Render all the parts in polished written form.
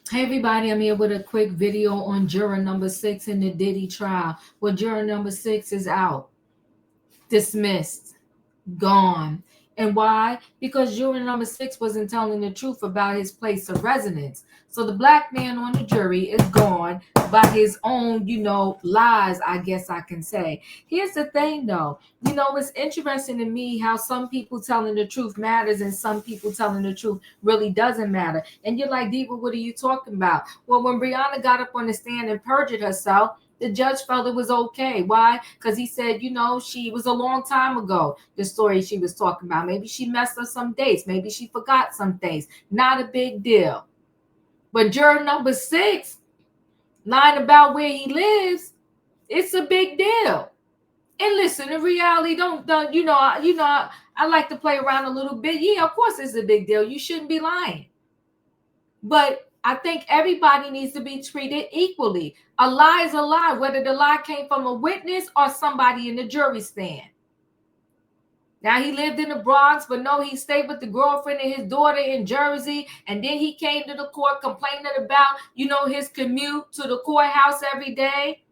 Hey everybody, I'm here with a quick video on juror number 6 in the Diddy trial. Well, juror number 6 is out, dismissed, gone. And why? Because juror number 6 wasn't telling the truth about his place of residence. So the black man on the jury is gone by his own, lies, I guess I can say. Here's the thing though. It's interesting to me how some people telling the truth matters and some people telling the truth really doesn't matter. And you're like, Diva, what are you talking about? Well, when Brianna got up on the stand and perjured herself, the judge felt it was okay. Why? Because he said, she was a long time ago, the story she was talking about. Maybe she messed up some dates. Maybe she forgot some things. Not a big deal. But juror number 6, lying about where he lives, it's a big deal. And listen, in reality, don't I like to play around a little bit. Yeah, of course it's a big deal. You shouldn't be lying. But I think everybody needs to be treated equally. A lie is a lie, whether the lie came from a witness or somebody in the jury stand. Now he lived in the Bronx, but no, he stayed with the girlfriend and his daughter in Jersey. And then he came to the court complaining about, his commute to the courthouse every day.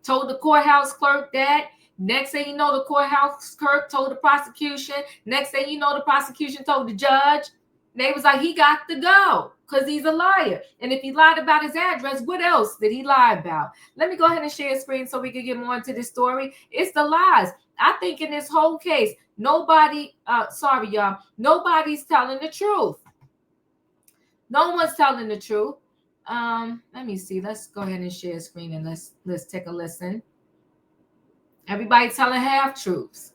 Told the courthouse clerk that. Next thing you know, the courthouse clerk told the prosecution. Next thing you know, the prosecution told the judge. They was like, he got to go because he's a liar. And if he lied about his address, what else did he lie about? Let me go ahead and share a screen so we can get more into this story. It's the lies. I think in this whole case, nobody's telling the truth. No one's telling the truth. Let me see. Let's go ahead and share a screen and let's take a listen. Everybody telling half truths.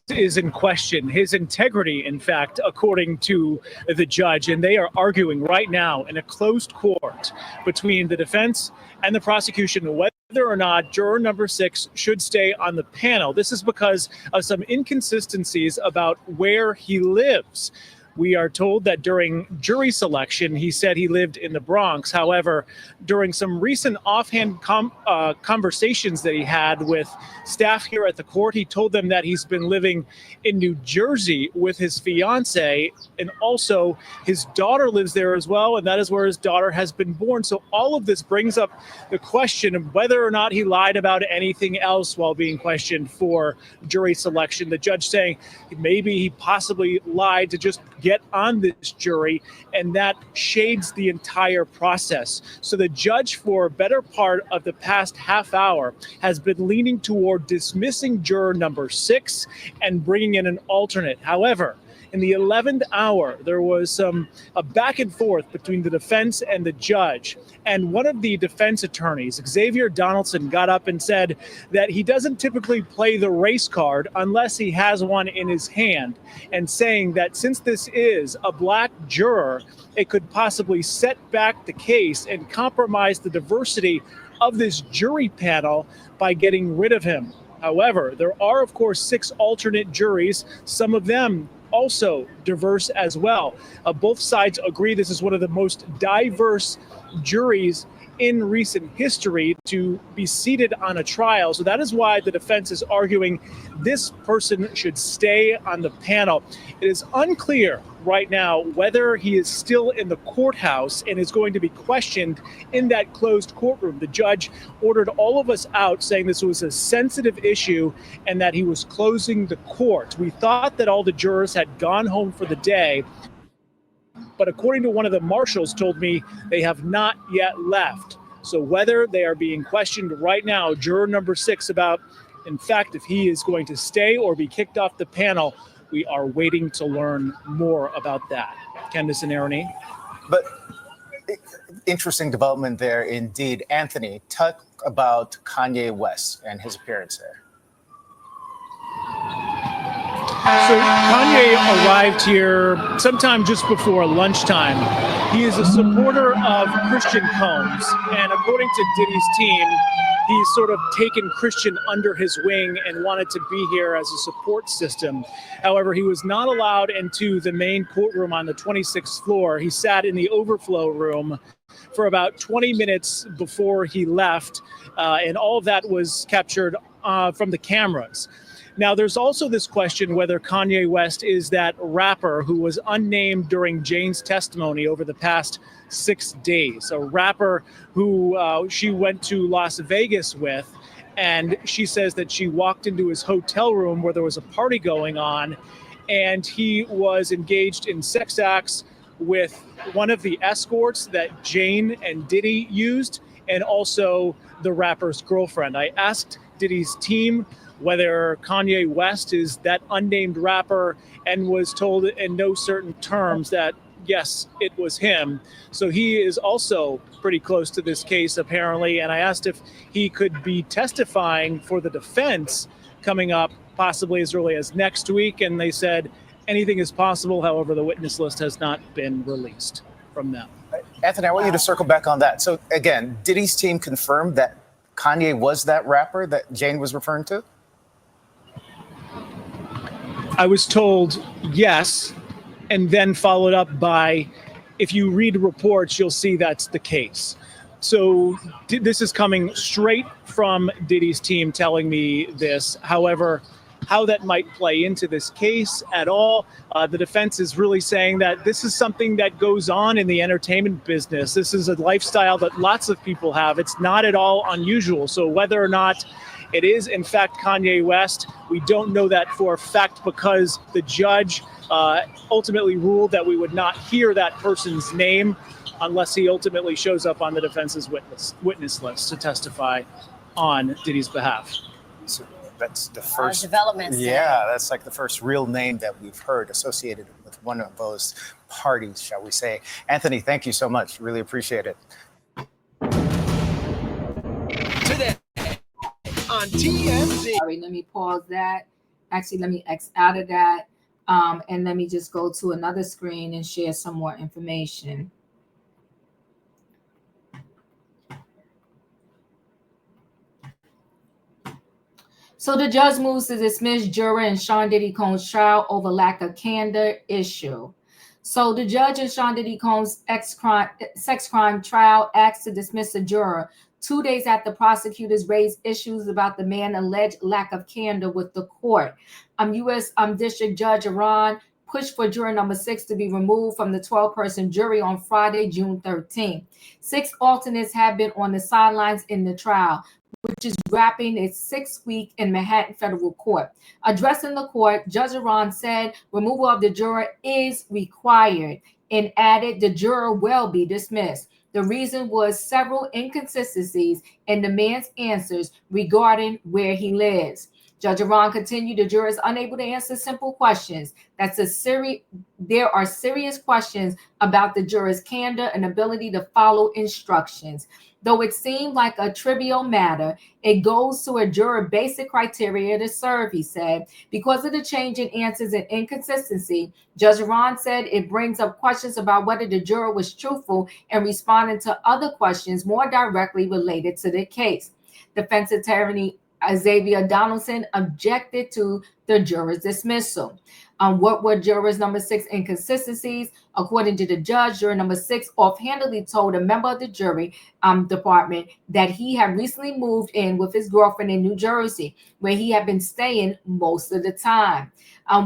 Is in question, his integrity, in fact, according to the judge. And they are arguing right now in a closed court between the defense and the prosecution whether or not juror number 6 should stay on the panel. This is because of some inconsistencies about where he lives. We are told that during jury selection, he said he lived in the Bronx. However, during some recent offhand conversations that he had with staff here at the court, he told them that he's been living in New Jersey with his fiance, and also his daughter lives there as well, and that is where his daughter has been born. So all of this brings up the question of whether or not he lied about anything else while being questioned for jury selection. The judge saying maybe he possibly lied to just get on this jury, and that shades the entire process. So the judge, for a better part of the past half hour, has been leaning toward dismissing juror number 6 and bringing in an alternate. However, in the 11th hour, there was a back and forth between the defense and the judge. And one of the defense attorneys, Xavier Donaldson, got up and said that he doesn't typically play the race card unless he has one in his hand, and saying that since this is a black juror, it could possibly set back the case and compromise the diversity of this jury panel by getting rid of him. However, there are, of course, 6 alternate juries, some of them also diverse as well. Both sides agree this is one of the most diverse juries in recent history to be seated on a trial. So that is why the defense is arguing this person should stay on the panel. It is unclear right now whether he is still in the courthouse and is going to be questioned in that closed courtroom. The judge ordered all of us out, saying this was a sensitive issue and that he was closing the court. We thought that all the jurors had gone home for the day, but according to one of the marshals told me they have not yet left. So whether they are being questioned right now, juror number 6, about, in fact, if he is going to stay or be kicked off the panel, we are waiting to learn more about that. Candace and Ernie. But interesting development there indeed. Anthony, talk about Kanye West and his appearance there. So Kanye arrived here sometime just before lunchtime. He is a supporter of Christian Combs, and according to Diddy's team, he's sort of taken Christian under his wing and wanted to be here as a support system. However, he was not allowed into the main courtroom on the 26th floor. He sat in the overflow room for about 20 minutes before he left, and all of that was captured from the cameras. Now, there's also this question whether Kanye West is that rapper who was unnamed during Jane's testimony over the past 6 days, a rapper who she went to Las Vegas with, and she says that she walked into his hotel room where there was a party going on, and he was engaged in sex acts with one of the escorts that Jane and Diddy used, and also the rapper's girlfriend. I asked Diddy's team whether Kanye West is that unnamed rapper, and was told in no certain terms that yes, it was him. So he is also pretty close to this case, apparently. And I asked if he could be testifying for the defense coming up possibly as early as next week. And they said anything is possible. However, the witness list has not been released from them. Anthony, I want you to circle back on that. So again, Diddy's team confirmed that Kanye was that rapper that Jane was referring to? I was told yes, and then followed up by, if you read reports, you'll see that's the case. So this is coming straight from Diddy's team telling me this. However, how that might play into this case at all, the defense is really saying that this is something that goes on in the entertainment business. This is a lifestyle that lots of people have. It's not at all unusual. So whether or not it is, in fact, Kanye West, we don't know that for a fact because the judge ultimately ruled that we would not hear that person's name unless he ultimately shows up on the defense's witness list to testify on Diddy's behalf. So that's the first developments. Yeah, that's like the first real name that we've heard associated with one of those parties, shall we say. Anthony, thank you so much. Really appreciate it. Today on TMZ. Sorry, let me pause that. Actually, let me X out of that. And let me just go to another screen and share some more information. So the judge moves to dismiss Juror and Sean Diddy Combs' trial over lack of candor issue. So the judge in Sean Diddy Combs' sex crime trial asked to dismiss a juror 2 days after prosecutors raised issues about the man's alleged lack of candor with the court. U.S. District Judge Iran pushed for juror number 6 to be removed from the 12-person jury on Friday, June 13th. 6 alternates have been on the sidelines in the trial, which is wrapping its 6th week in Manhattan federal court. Addressing the court, Judge Iran said removal of the juror is required and added the juror will be dismissed. The reason was several inconsistencies in the man's answers regarding where he lives. Judge Iran continued, the juror is unable to answer simple questions. There are serious questions about the juror's candor and ability to follow instructions. Though it seemed like a trivial matter, it goes to a juror basic criteria to serve, he said. Because of the change in answers and inconsistency, Judge Iran said it brings up questions about whether the juror was truthful in responding to other questions more directly related to the case. Defense attorney Xavier Donaldson objected to the juror's dismissal. What were jurors number 6 inconsistencies? According to the judge, juror number 6 offhandedly told a member of the jury department that he had recently moved in with his girlfriend in New Jersey, where he had been staying most of the time.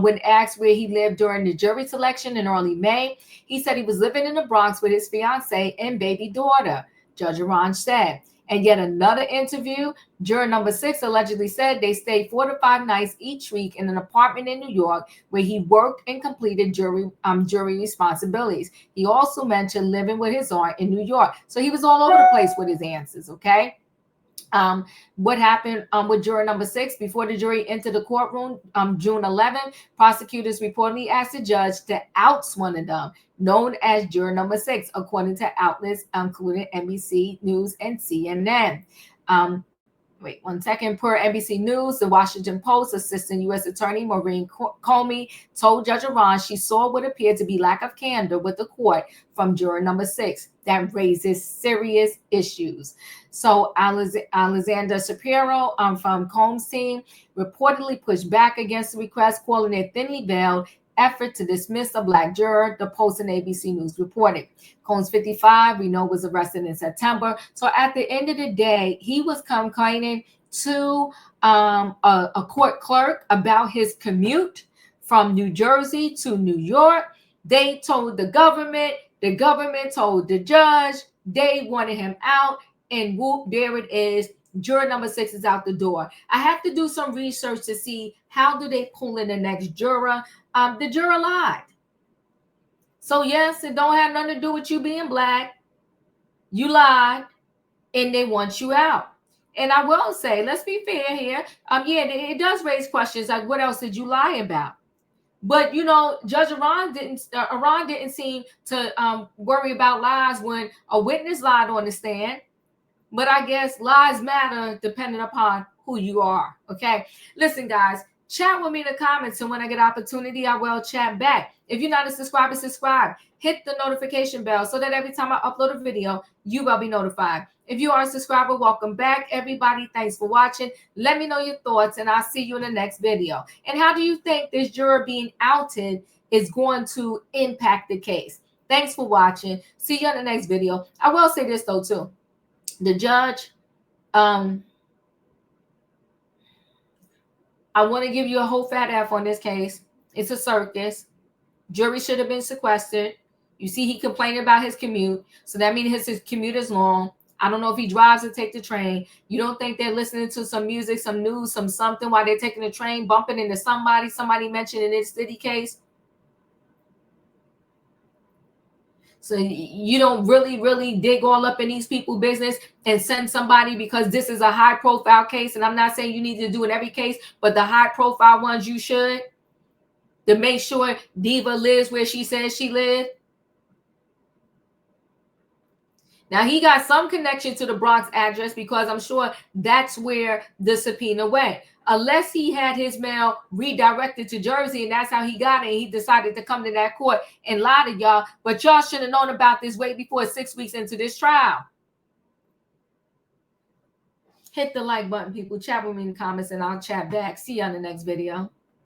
When asked where he lived during the jury selection in early May, he said he was living in the Bronx with his fiancee and baby daughter, Judge Iran said. And yet another interview, juror number 6 allegedly said they stayed 4 to 5 nights each week in an apartment in New York where he worked and completed jury responsibilities. He also mentioned living with his aunt in New York. So he was all over the place with his answers, okay? What happened with juror number 6 before the jury entered the courtroom June 11th, prosecutors reportedly asked the judge to oust one of them, known as juror number 6, according to outlets including NBC News and CNN. Wait 1 second. Per NBC News, the Washington Post, Assistant U.S. Attorney Maureen Comey told Judge Iran she saw what appeared to be lack of candor with the court from juror number 6 that raises serious issues. So Alexander Shapiro from Combs' team reportedly pushed back against the request, calling it thinly veiled effort to dismiss a black juror, the Post and ABC News reported. Combs, 55, we know, was arrested in September. So at the end of the day, he was complaining to a court clerk about his commute from New Jersey to New York. They told the government told the judge, they wanted him out, and whoop, there it is. Juror number 6 is out the door. I have to do some research to see how do they pull in the next juror. The juror lied. So yes, it don't have nothing to do with you being black. You lied, and they want you out. And I will say, let's be fair here. Yeah, it does raise questions like, what else did you lie about? But you know, Judge Iran didn't seem to worry about lies when a witness lied on the stand. But I guess lies matter depending upon who you are. Okay, listen, guys, chat with me in the comments, and when I get opportunity, I will chat back. If you're not a subscriber, subscribe. Hit the notification bell so that every time I upload a video, you will be notified. If you are a subscriber, welcome back, everybody. Thanks for watching. Let me know your thoughts, and I'll see you in the next video. And how do you think this juror being outed is going to impact the case? Thanks for watching. See you in the next video. I will say this, though, too. The judge, I want to give you a whole fat F on this case. It's a circus. Jury should have been sequestered. You see, he complained about his commute. So that means his commute is long. I don't know if he drives or take the train. You don't think they're listening to some music, some news, some something while they're taking the train, bumping into somebody mentioned in this Diddy case? So you don't really dig all up in these people's business and send somebody, because this is a high profile case. And I'm not saying you need to do in every case, but the high profile ones you should, to make sure Diva lives where she says she lived. Now, he got some connection to the Bronx address, because I'm sure that's where the subpoena went. Unless he had his mail redirected to Jersey, and that's how he got it. He decided to come to that court and lie to y'all. But y'all should have known about this way before 6 weeks into this trial. Hit the like button, people. Chat with me in the comments, and I'll chat back. See you on the next video.